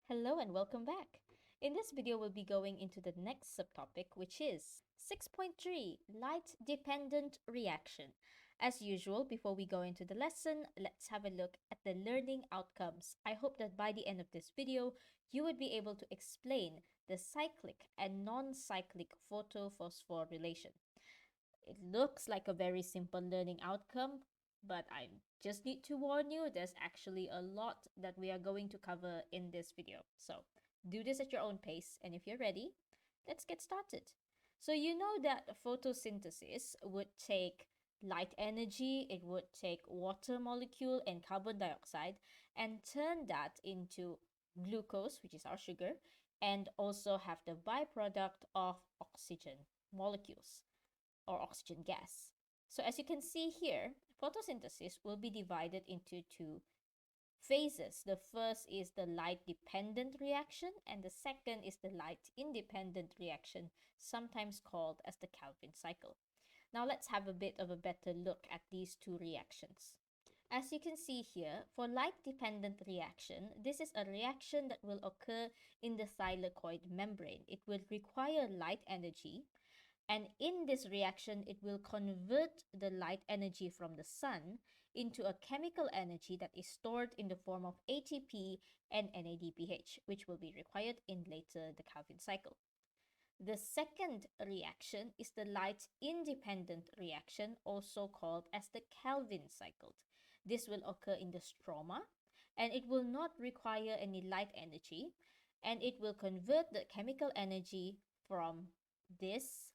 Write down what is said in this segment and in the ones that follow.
Hello and welcome back. In this video, we'll be going into the next subtopic, which is 6.3, light-dependent reaction. As usual, before we go into the lesson, let's have a look at the learning outcomes. I hope that by the end of this video, you would be able to explain the cyclic and non-cyclic photophosphorylation. It looks like a very simple learning outcome, but I just need to warn you, there's actually a lot that we are going to cover in this video. So do this at your own pace, and if you're ready, let's get started. So you know that photosynthesis would take light energy, it would take water molecule and carbon dioxide and turn that into glucose, which is our sugar, and also have the byproduct of oxygen molecules or oxygen gas. So as you can see here, photosynthesis will be divided into two phases. The first is the light-dependent reaction, and the second is the light-independent reaction, sometimes called as the Calvin cycle. Now let's have a bit of a better look at these two reactions. As you can see here, for light-dependent reaction, this is a reaction that will occur in the thylakoid membrane. It will require light energy, and in this reaction, it will convert the light energy from the sun into a chemical energy that is stored in the form of ATP and NADPH, which will be required in later the Calvin cycle. The second reaction is the light-independent reaction, also called as the Calvin cycle. This will occur in the stroma, and it will not require any light energy, and it will convert the chemical energy from this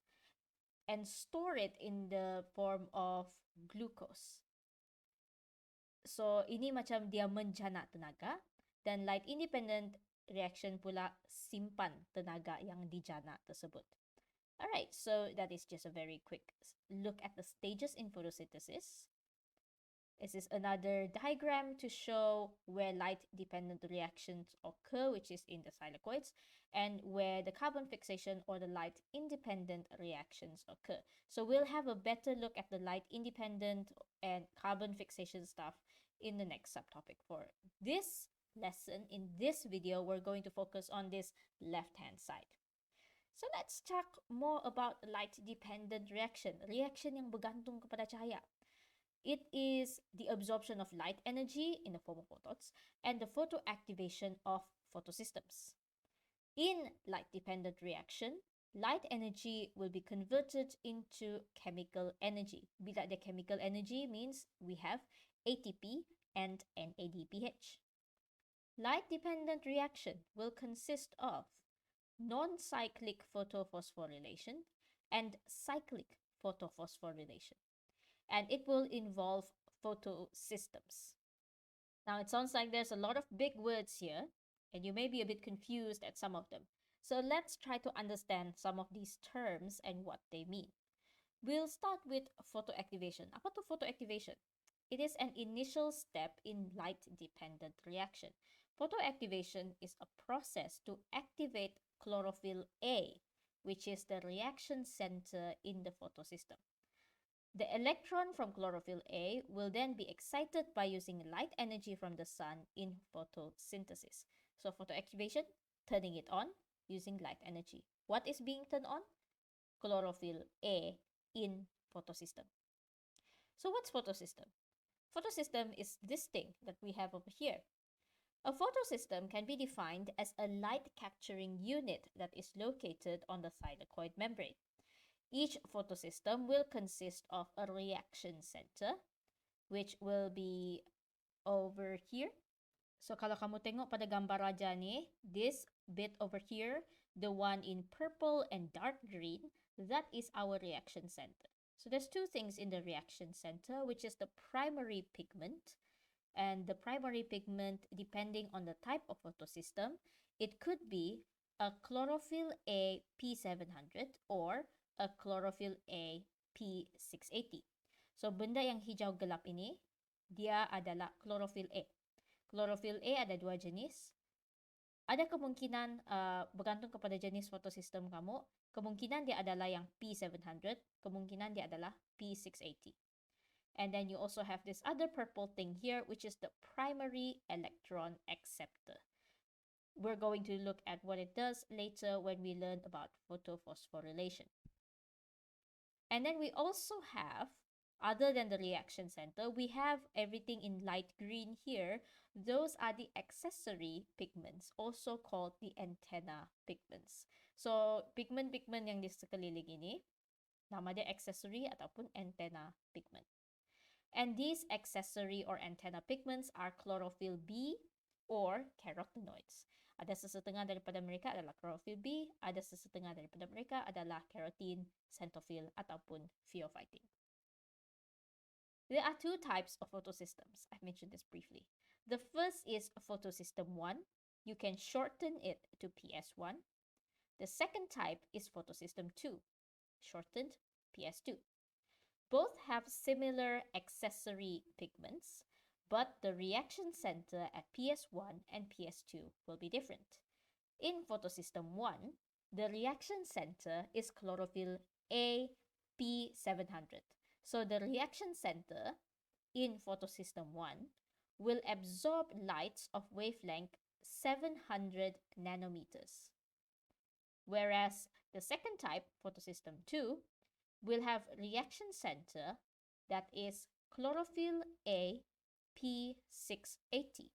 and store it in the form of glucose. So, ini macam dia menjana tenaga, dan light independent reaction pula simpan tenaga yang dijana tersebut. Alright, so that is just a very quick look at the stages in photosynthesis. This is another diagram to show where light-dependent reactions occur, which is in the thylakoids, and where the carbon fixation or the light-independent reactions occur. So we'll have a better look at the light-independent and carbon fixation stuff in the next subtopic. For this lesson, in this video, we're going to focus on this left-hand side. So let's talk more about light-dependent reaction. Reaction yang bergantung kepada cahaya. It is the absorption of light energy in the form of photons and the photoactivation of photosystems. In light-dependent reaction, light energy will be converted into chemical energy. Bila ada chemical energy means we have ATP and NADPH. Light-dependent reaction will consist of non-cyclic photophosphorylation and cyclic photophosphorylation, and it will involve photosystems. Now, it sounds like there's a lot of big words here, and you may be a bit confused at some of them. So let's try to understand some of these terms and what they mean. We'll start with photoactivation. Apa tu photoactivation? It is an initial step in light-dependent reaction. Photoactivation is a process to activate chlorophyll A, which is the reaction center in the photosystem. The electron from chlorophyll A will then be excited by using light energy from the sun in photosynthesis. So photoactivation, turning it on using light energy. What is being turned on? Chlorophyll A in photosystem. So what's photosystem? Photosystem is this thing that we have over here. A photosystem can be defined as a light capturing unit that is located on the thylakoid membrane. Each photosystem will consist of a reaction center, which will be over here. So kalau kamu tengok pada gambar raja ni, this bit over here, the one in purple and dark green, that is our reaction center. So there's two things in the reaction center, which is the primary pigment. And the primary pigment, depending on the type of photosystem, it could be a chlorophyll A P700 or a chlorophyll A P680. So benda yang hijau gelap ini, dia adalah chlorophyll A. Chlorophyll A ada dua jenis. Ada kemungkinan bergantung kepada jenis photosystem kamu, kemungkinan dia adalah yang P700, kemungkinan dia adalah P680. And then you also have this other purple thing here, which is the primary electron acceptor. we're going to look at what it does later when we learn about photophosphorylation. And then we also have, other than the reaction center, we have everything in light green here. Those are the accessory pigments, also called the antenna pigments. So, pigment-pigment yang di sekeliling ini, nama dia accessory ataupun antenna pigment. And these accessory or antenna pigments are chlorophyll B or carotenoids. Ada sesetengah daripada mereka adalah chlorophyll B, ada sesetengah daripada mereka adalah keratin, xanthophyll ataupun pheophytin. There are two types of photosystems. I've mentioned this briefly. The first is photosystem 1. You can shorten it to PS1. The second type is photosystem 2, shortened PS2. Both have similar accessory pigments, but the reaction center at PS1 and PS2 will be different. In photosystem 1, the reaction center is chlorophyll A P700. So the reaction center in photosystem 1 will absorb lights of wavelength 700 nanometers. Whereas the second type, photosystem 2, will have reaction center that is chlorophyll A P680,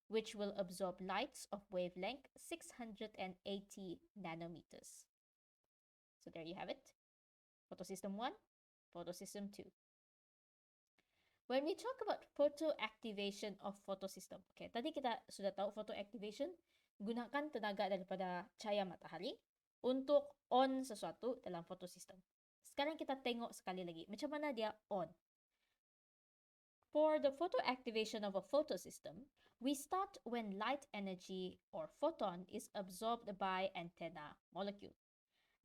which will absorb lights of wavelength 680 nanometers. So there you have it. Photosystem 1, photosystem 2. When we talk about photoactivation of photosystem, okay, tadi kita sudah tahu photoactivation, gunakan tenaga daripada cahaya matahari untuk on sesuatu dalam photosystem. Sekarang kita tengok sekali lagi, macam mana dia on. For the photoactivation of a photosystem, we start when light energy or photon is absorbed by antenna molecule.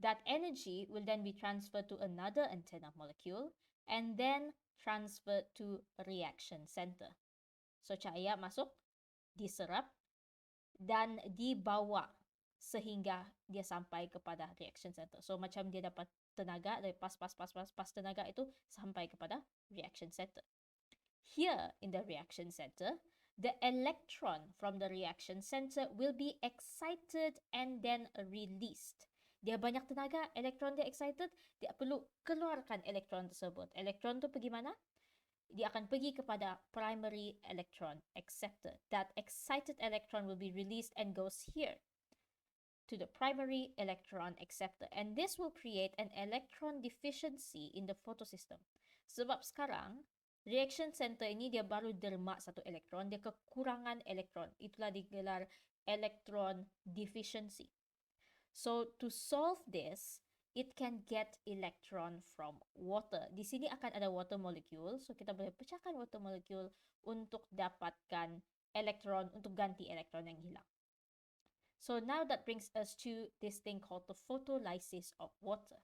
That energy will then be transferred to another antenna molecule and then transferred to reaction center. So cahaya masuk, diserap, dan dibawa sehingga dia sampai kepada reaction center. So macam dia dapat tenaga dari pas tenaga itu sampai kepada reaction center. Here in the reaction center, the electron from the reaction center will be excited and then released. Dia banyak tenaga, elektron dia excited, dia perlu keluarkan elektron tersebut. Elektron tu pergi mana? Dia akan pergi kepada primary electron acceptor. That excited electron will be released and goes here to the primary electron acceptor. And this will create an electron deficiency in the photosystem. Sebab sekarang, reaction center ini dia baru derma satu elektron, dia kekurangan elektron. Itulah digelar electron deficiency. So to solve this, it can get electron from water. Di sini akan ada water molecule. So kita boleh pecahkan water molecule untuk dapatkan elektron, untuk ganti elektron yang hilang. So now that brings us to this thing called the photolysis of water.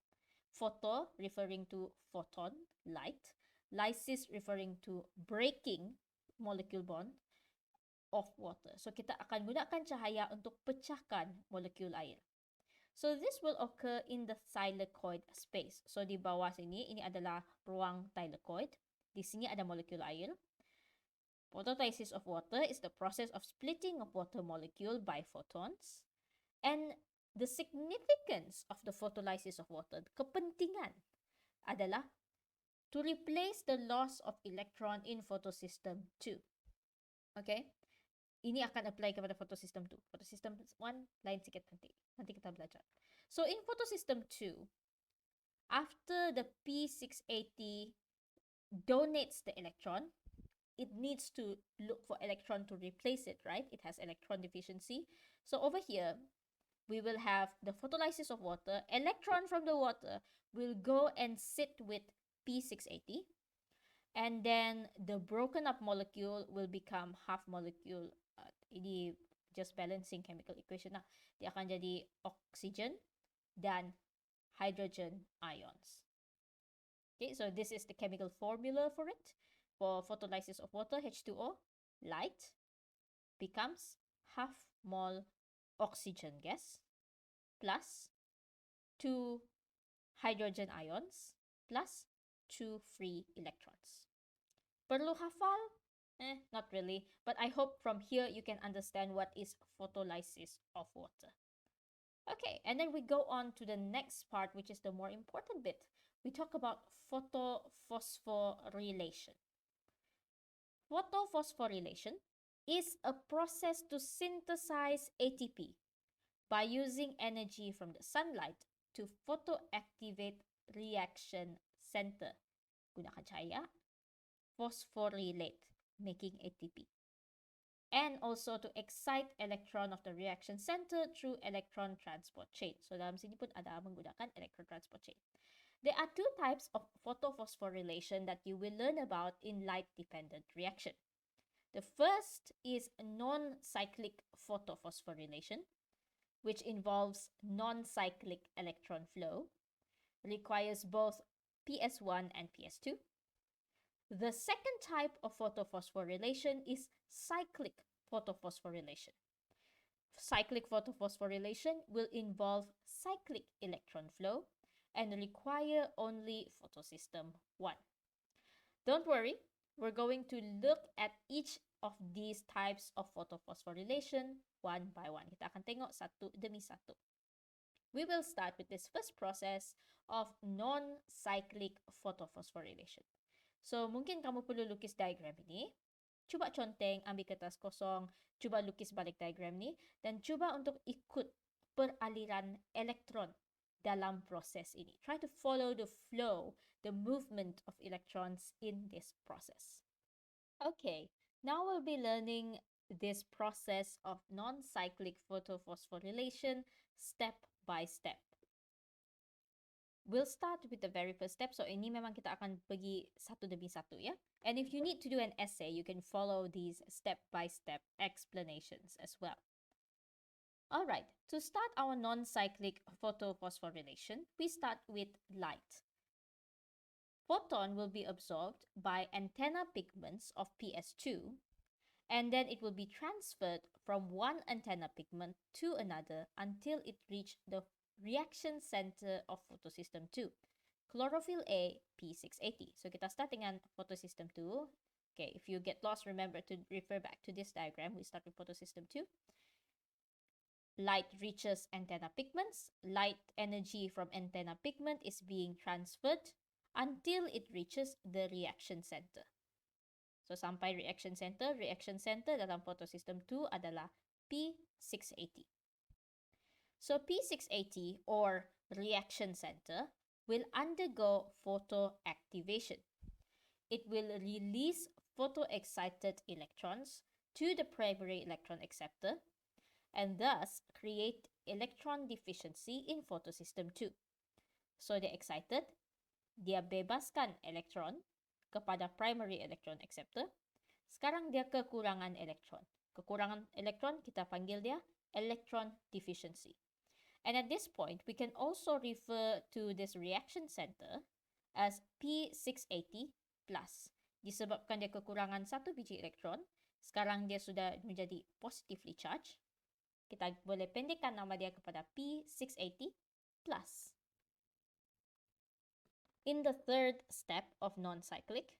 Photo referring to photon, light. Lysis referring to breaking molecule bond of water. So kita akan gunakan cahaya untuk pecahkan molekul air. So this will occur in the thylakoid space. So di bawah sini, ini adalah ruang thylakoid. Di sini ada molekul air. Photolysis of water is the process of splitting of water molecule by photons. And the significance of the photolysis of water, kepentingan adalah to replace the loss of electron in photosystem 2. Okay? Ini akan apply kepada photosystem 2. Photosystem 1, lain sikit nanti. Nanti kita belajar. So, in photosystem 2, after the P680 donates the electron, it needs to look for electron to replace it, right? It has electron deficiency. So, over here, we will have the photolysis of water. Electron from the water will go and sit with P680. And then the broken up molecule will become half molecule. Ini just balancing chemical equation lah. Dia akan jadi oxygen dan hydrogen ions. Okay, so this is the chemical formula for it. For photolysis of water, H2O, light, becomes half mole oxygen gas plus 2 hydrogen ions plus 2 free electrons. Perlu hafal Not really, but I hope from here you can understand what is photolysis of water. Okay, and then we go on to the next part, which is the more important bit. We talk about photophosphorylation. Photophosphorylation is a process to synthesize ATP by using energy from the sunlight to photoactivate reaction center. Gunakan cahaya, phosphorylate, making ATP. And also to excite electron of the reaction center through electron transport chain. So dalam sini pun ada menggunakan electron transport chain. There are two types of photophosphorylation that you will learn about in light-dependent reaction. The first is non-cyclic photophosphorylation, which involves non-cyclic electron flow, requires both PS1 and PS2. The second type of photophosphorylation is cyclic photophosphorylation. Cyclic photophosphorylation will involve cyclic electron flow and require only photosystem 1. Don't worry, we're going to look at each of these types of photophosphorylation one by one. Kita akan tengok satu demi satu. We will start with this first process of non-cyclic photophosphorylation. So, mungkin kamu perlu lukis diagram ini. Cuba conteng, ambil kertas kosong, cuba lukis balik diagram ni, dan cuba untuk ikut peraliran elektron dalam proses ini. Try to follow the flow, the movement of electrons in this process. Okay, now we'll be learning this process of non-cyclic photophosphorylation step by step. We'll start with the very first step. So, ini memang kita akan pergi satu demi satu, ya. And if you need to do an essay, you can follow these step-by-step explanations as well. Alright, to start our non-cyclic photophosphorylation, we start with light. Photon will be absorbed by antenna pigments of PS2, and then it will be transferred from one antenna pigment to another until it reaches the reaction center of photosystem 2, chlorophyll A P680. So kita start dengan photosystem 2. Okay, if you get lost, remember to refer back to this diagram. We start with photosystem 2. Light reaches antenna pigments. Light energy from antenna pigment is being transferred until it reaches the reaction center. So sampai reaction center dalam photosystem 2 adalah P680. So P680 or reaction center will undergo photoactivation. It will release photoexcited electrons to the primary electron acceptor and thus create electron deficiency in photosystem 2. So dia excited, dia bebaskan elektron kepada primary electron acceptor. Sekarang dia kekurangan elektron. Kekurangan elektron kita panggil dia electron deficiency. And at this point, we can also refer to this reaction center as P680+. Disebabkan dia kekurangan satu biji elektron, sekarang dia sudah menjadi positively charged. Kita boleh pendekkan nama dia kepada P680+. In the third step of non-cyclic,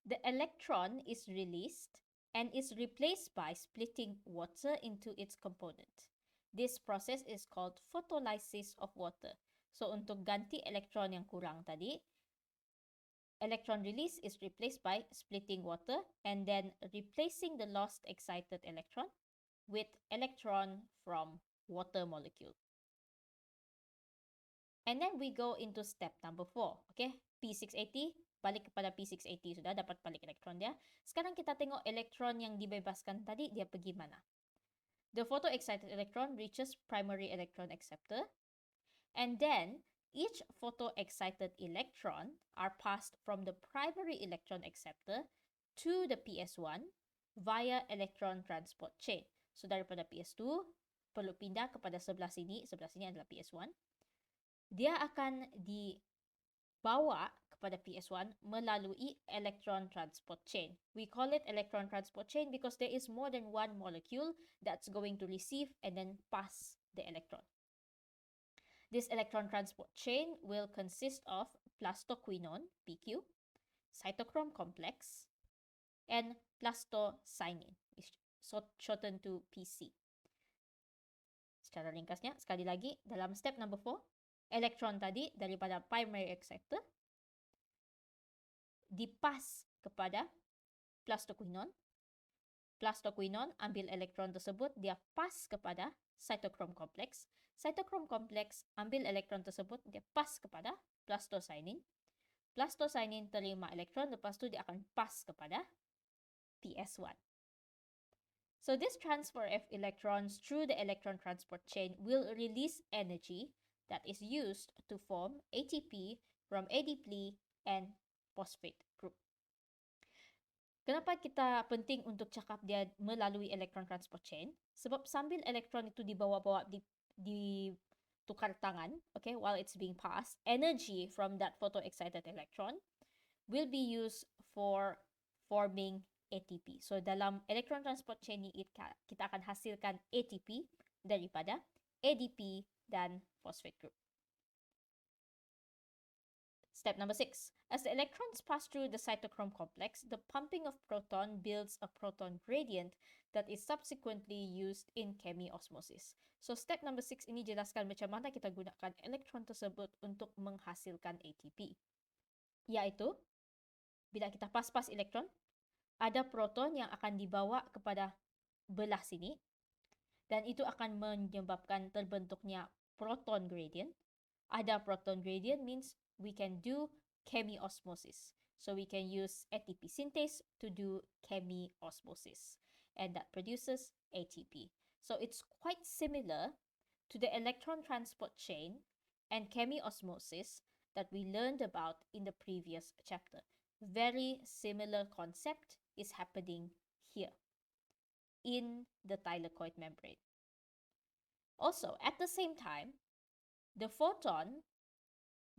the electron is released and is replaced by splitting water into its component. This process is called photolysis of water. So, untuk ganti elektron yang kurang tadi, electron release is replaced by splitting water and then replacing the lost excited electron with electron from water molecule. And then we go into step number 4. Okay, P680, balik kepada P680, sudah dapat balik elektron dia. Sekarang kita tengok elektron yang dibebaskan tadi, dia pergi mana. The photoexcited electron reaches primary electron acceptor, and then each photoexcited electron are passed from the primary electron acceptor to the PS1 via electron transport chain. So daripada PS2 perlu pindah kepada sebelah sini adalah PS1. Dia akan dibawa kepada PS1 melalui electron transport chain. We call it electron transport chain because there is more than one molecule that's going to receive and then pass the electron. This electron transport chain will consist of plastoquinone, PQ, cytochrome complex, and plastocyanin, shortened to PC. Secara ringkasnya, sekali lagi, dalam step number 4, elektron tadi daripada primary acceptor dipas kepada plastoquinone. Plastoquinone ambil elektron tersebut, dia pas kepada cytochrome complex. Cytochrome complex ambil elektron tersebut, dia pas kepada plastocyanin. Plastocyanin terima elektron, lepas tu dia akan pas kepada PS1. So this transfer of electrons through the electron transport chain will release energy that is used to form ATP from ADP and phosphate group. Kenapa kita penting untuk cakap dia melalui electron transport chain? Sebab sambil elektron itu dibawa-bawa di tukar tangan, okay, while it's being passed, energy from that photoexcited electron will be used for forming ATP. So dalam electron transport chain ni kita akan hasilkan ATP daripada ADP dan phosphate group. Step number 6. As the electrons pass through the cytochrome complex, the pumping of proton builds a proton gradient that is subsequently used in chemiosmosis. So step number 6 ini jelaskan macam mana kita gunakan elektron tersebut untuk menghasilkan ATP. Iaitu, bila kita pas-pas elektron, ada proton yang akan dibawa kepada belah sini dan itu akan menyebabkan terbentuknya proton gradient. Ada proton gradient means we can do chemiosmosis. So we can use ATP synthase to do chemiosmosis, and that produces ATP. So it's quite similar to the electron transport chain and chemiosmosis that we learned about in the previous chapter. Very similar concept is happening here in the thylakoid membrane. Also, at the same time, the photon,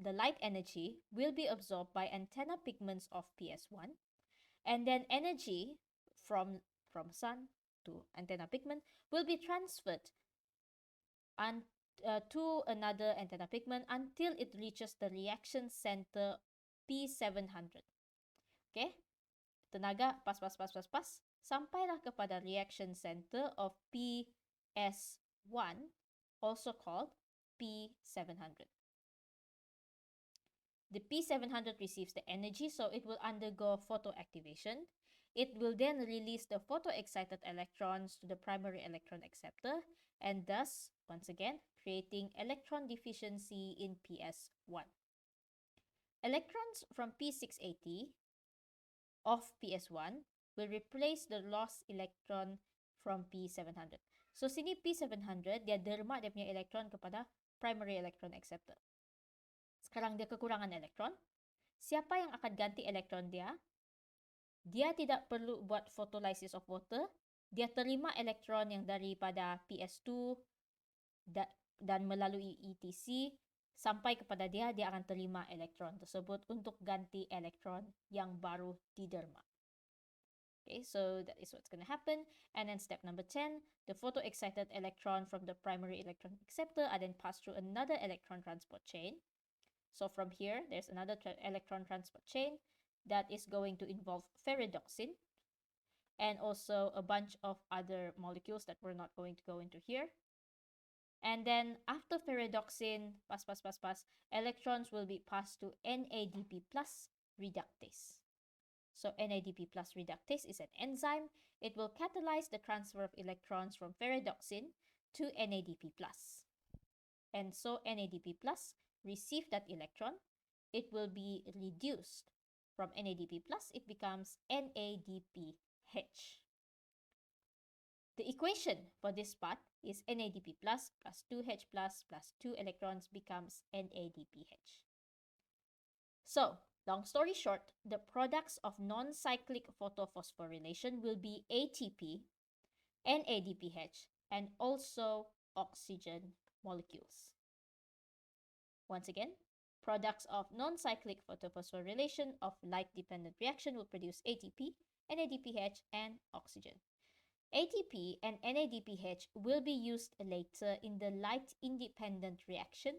the light energy, will be absorbed by antenna pigments of PS1, and then energy from sun to antenna pigment will be transferred to another antenna pigment until it reaches the reaction center P700. Okay? Tenaga pas, sampailah kepada reaction center of PS1, also called P700. The P700 receives the energy, so it will undergo photoactivation. It will then release the photoexcited electrons to the primary electron acceptor, and thus, once again, creating electron deficiency in PS1. Electrons from P680 of PS1 will replace the lost electron from P700. So, sini P700, dia derma dia punya elektron kepada primary electron acceptor. Sekarang dia kekurangan elektron. Siapa yang akan ganti elektron dia? Dia tidak perlu buat photolysis of water. Dia terima elektron yang daripada PS2 dan melalui ETC sampai kepada dia akan terima elektron tersebut untuk ganti elektron yang baru diderma. Okay, so that is what's going to happen. And then step number 10, the photoexcited electron from the primary electron acceptor are then passed through another electron transport chain. So from here, there's another electron transport chain that is going to involve ferredoxin and also a bunch of other molecules that we're not going to go into here. And then after ferredoxin, electrons will be passed to NADP plus reductase. So NADP plus reductase is an enzyme. It will catalyze the transfer of electrons from ferredoxin to NADP plus. And so NADP plus receive that electron. It will be reduced from NADP plus. It becomes NADPH. The equation for this part is NADP plus 2H plus 2 electrons becomes NADPH. So, long story short, the products of non-cyclic photophosphorylation will be ATP, NADPH, and also oxygen molecules. Once again, products of non-cyclic photophosphorylation of light-dependent reaction will produce ATP, NADPH, and oxygen. ATP and NADPH will be used later in the light-independent reaction,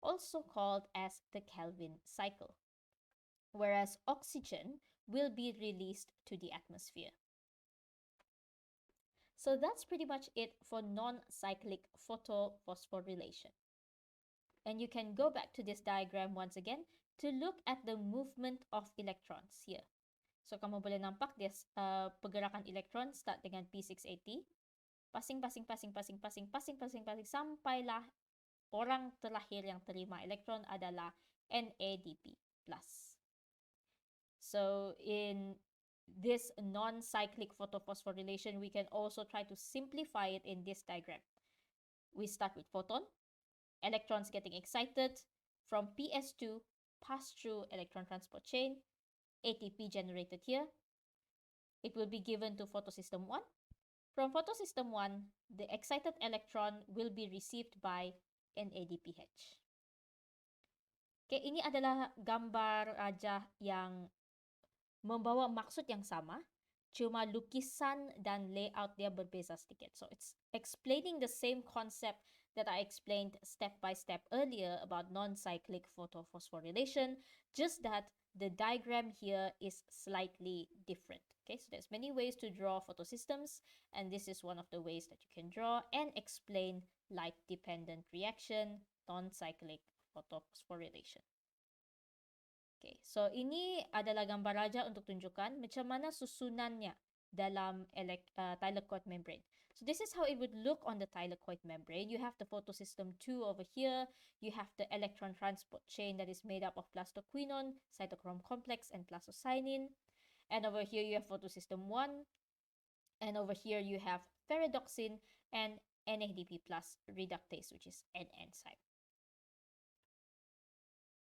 also called as the Kelvin cycle. Whereas oxygen will be released to the atmosphere. So that's pretty much it for non-cyclic photophosphorylation. And you can go back to this diagram once again to look at the movement of electrons here. So kamu boleh nampak this pergerakan elektron start dengan P680, passing sampailah orang terakhir yang terima elektron adalah NADP+. So in this non-cyclic photophosphorylation, we can also try to simplify it in this diagram. We start with photon, electrons getting excited, from PS2 pass through electron transport chain, ATP generated here. It will be given to photosystem 1. From photosystem 1, the excited electron will be received by NADPH. Okay, ini adalah gambar aja yang membawa maksud yang sama, cuma lukisan dan layout dia berbeza sedikit. So it's explaining the same concept that I explained step by step earlier about non-cyclic photophosphorylation, just that the diagram here is slightly different. Okay, so there's many ways to draw photosystems, and this is one of the ways that you can draw and explain light-dependent reaction, non-cyclic photophosphorylation. Okay, so ini adalah gambar raja untuk tunjukkan macam mana susunannya dalam thylakoid membrane. So this is how it would look on the thylakoid membrane. You have the photosystem 2 over here. You have the electron transport chain that is made up of plastoquinone, cytochrome complex, and plastocyanin. And over here you have photosystem 1. And over here you have ferredoxin and NADP plus reductase, which is N enzyme.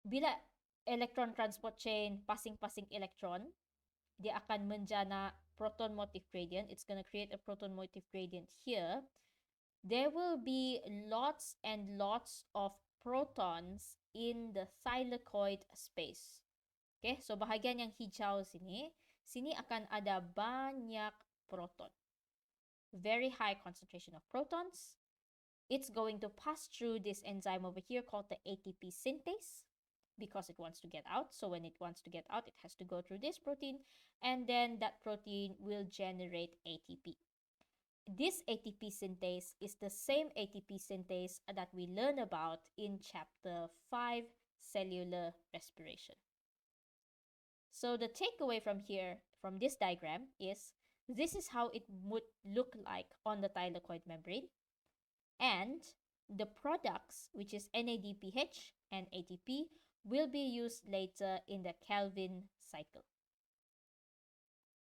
Bila electron transport chain passing electron, dia akan menjana proton motif gradient. It's going to create a proton motif gradient here. There will be lots and lots of protons in the thylakoid space. Okay, so bahagian yang hijau sini akan ada banyak proton. Very high concentration of protons. It's going to pass through this enzyme over here called the ATP synthase, because it wants to get out. So when it wants to get out, it has to go through this protein, and then that protein will generate ATP. This ATP synthase is the same ATP synthase that we learn about in chapter 5, cellular respiration. So the takeaway from here, from this diagram, is this is how it would look like on the thylakoid membrane, and the products, which is NADPH and ATP, will be used later in the Calvin cycle.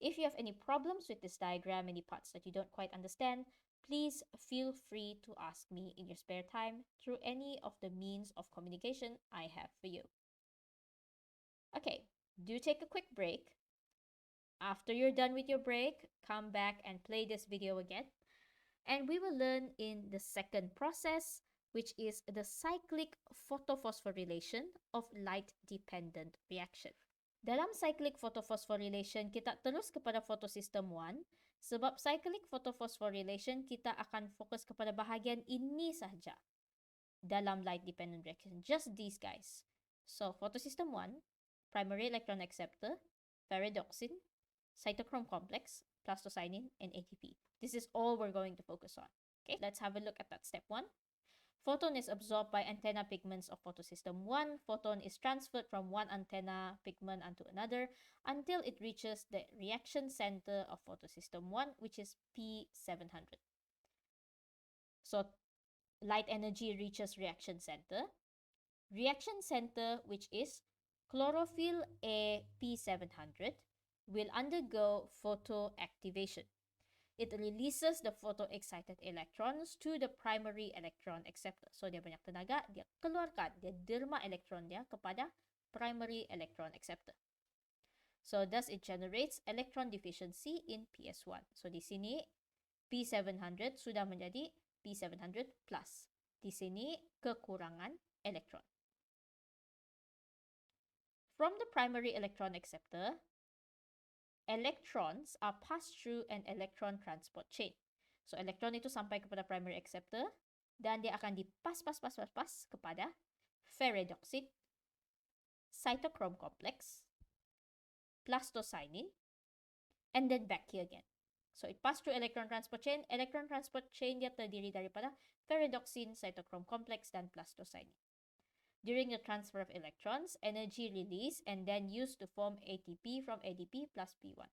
If you have any problems with this diagram, any parts that you don't quite understand, please feel free to ask me in your spare time through any of the means of communication I have for you. Okay, do take a quick break. After you're done with your break, come back and play this video again. And we will learn in the second process, which is the cyclic photophosphorylation of light-dependent reaction. Dalam cyclic photophosphorylation, kita terus kepada photosystem 1. Sebab cyclic photophosphorylation, kita akan fokus kepada bahagian ini sahaja dalam light-dependent reaction. Just these guys. So, photosystem 1, primary electron acceptor, ferredoxin, cytochrome complex, plastocyanin, and ATP. This is all we're going to focus on. Okay, let's have a look at that step 1. Photon is absorbed by antenna pigments of photosystem 1. Photon is transferred from one antenna pigment onto another until it reaches the reaction center of photosystem 1, which is P700. So, light energy reaches reaction center. Reaction center, which is chlorophyll A P700, will undergo photoactivation. It releases the photoexcited electrons to the primary electron acceptor. So, dia banyak tenaga, dia keluarkan, dia derma elektron dia kepada primary electron acceptor. So, thus it generates electron deficiency in PS1. So, di sini P700 sudah menjadi P700+. Di sini kekurangan elektron. From the primary electron acceptor, electrons are passed through an electron transport chain. So, elektron itu sampai kepada primary acceptor dan dia akan dipas kepada ferredoxin, cytochrome complex, plastocyanin, and then back here again. So it passed through electron transport chain. Electron transport chain dia terdiri daripada ferredoxin cytochrome complex dan plastocyanin. During the transfer of electrons, energy released and then used to form ATP from ADP plus P1.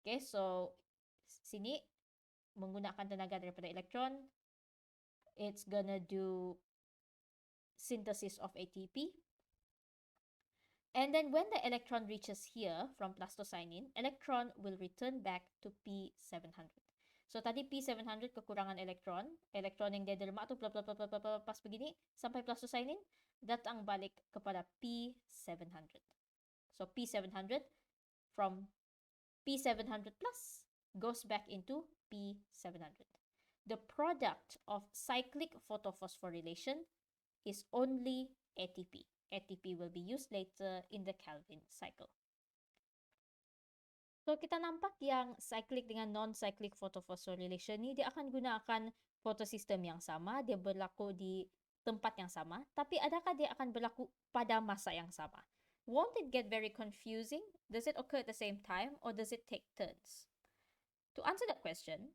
Okay, so sini menggunakan tenaga daripada elektron, it's gonna do synthesis of ATP. And then when the electron reaches here from plastocyanin, electron will return back to P700. So tadi P700 kekurangan elektron, elektron yang dia derma tu pas begini sampai plastocyanin datang balik kepada P700. So P700 from P700 plus goes back into P700. The product of cyclic photophosphorylation is only ATP. ATP will be used later in the Calvin cycle. So, kita nampak yang cyclic dengan non-cyclic photophosphorylation ni, dia akan gunakan photosystem yang sama, dia berlaku di tempat yang sama, tapi adakah dia akan berlaku pada masa yang sama? Won't it get very confusing? Does it occur at the same time or does it take turns? To answer that question,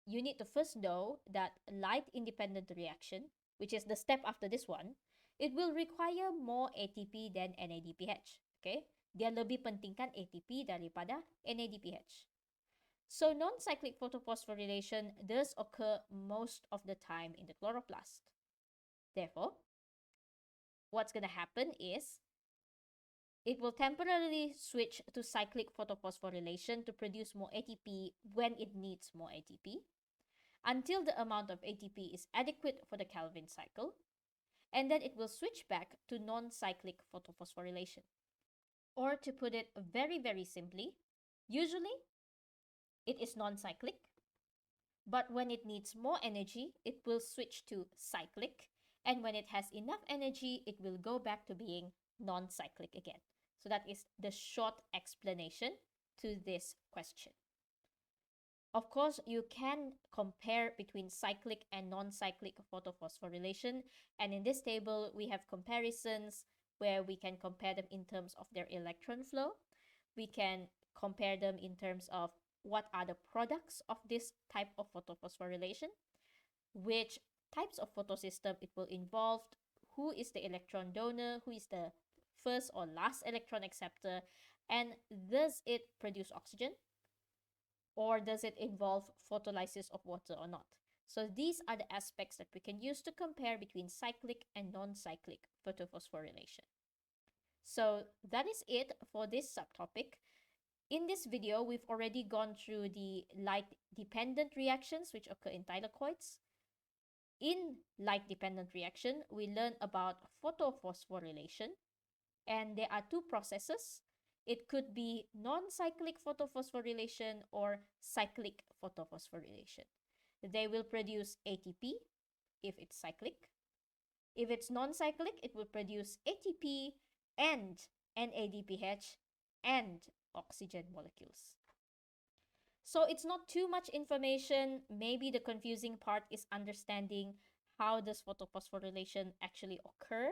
you need to first know that light-independent reaction, which is the step after this one, it will require more ATP than NADPH. Okay? Dia lebih pentingkan ATP daripada NADPH. So, non-cyclic photophosphorylation does occur most of the time in the chloroplast. Therefore, what's going to happen is it will temporarily switch to cyclic photophosphorylation to produce more ATP when it needs more ATP, until the amount of ATP is adequate for the Calvin cycle, and then it will switch back to non-cyclic photophosphorylation. Or to put it very, very simply, usually it is non-cyclic, but when it needs more energy, it will switch to cyclic, and when it has enough energy, it will go back to being non-cyclic again. So that is the short explanation to this question. Of course, you can compare between cyclic and non-cyclic photophosphorylation, and in this table, we have comparisons where we can compare them in terms of their electron flow. We can compare them in terms of what are the products of this type of photophosphorylation, which types of photosystem it will involve, who is the electron donor, who is the first or last electron acceptor, and does it produce oxygen? Or does it involve photolysis of water or not? So these are the aspects that we can use to compare between cyclic and non-cyclic photophosphorylation. So that is it for this subtopic. In this video, we've already gone through the light-dependent reactions which occur in thylakoids. In light-dependent reaction, we learn about photophosphorylation, and there are two processes. It could be non-cyclic photophosphorylation or cyclic photophosphorylation. They will produce ATP if it's cyclic. If it's non-cyclic, it will produce ATP and NADPH and oxygen molecules. So it's not too much information. Maybe the confusing part is understanding how does photophosphorylation actually occur.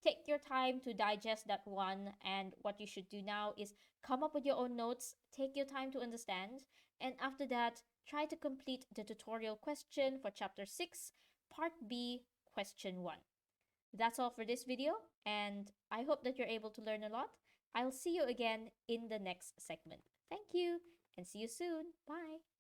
Take your time to digest that one, and what you should do now is come up with your own notes, take your time to understand, and after that, try to complete the tutorial question for Chapter 6, Part B, Question 1. That's all for this video, and I hope that you're able to learn a lot. I'll see you again in the next segment. Thank you, and see you soon. Bye!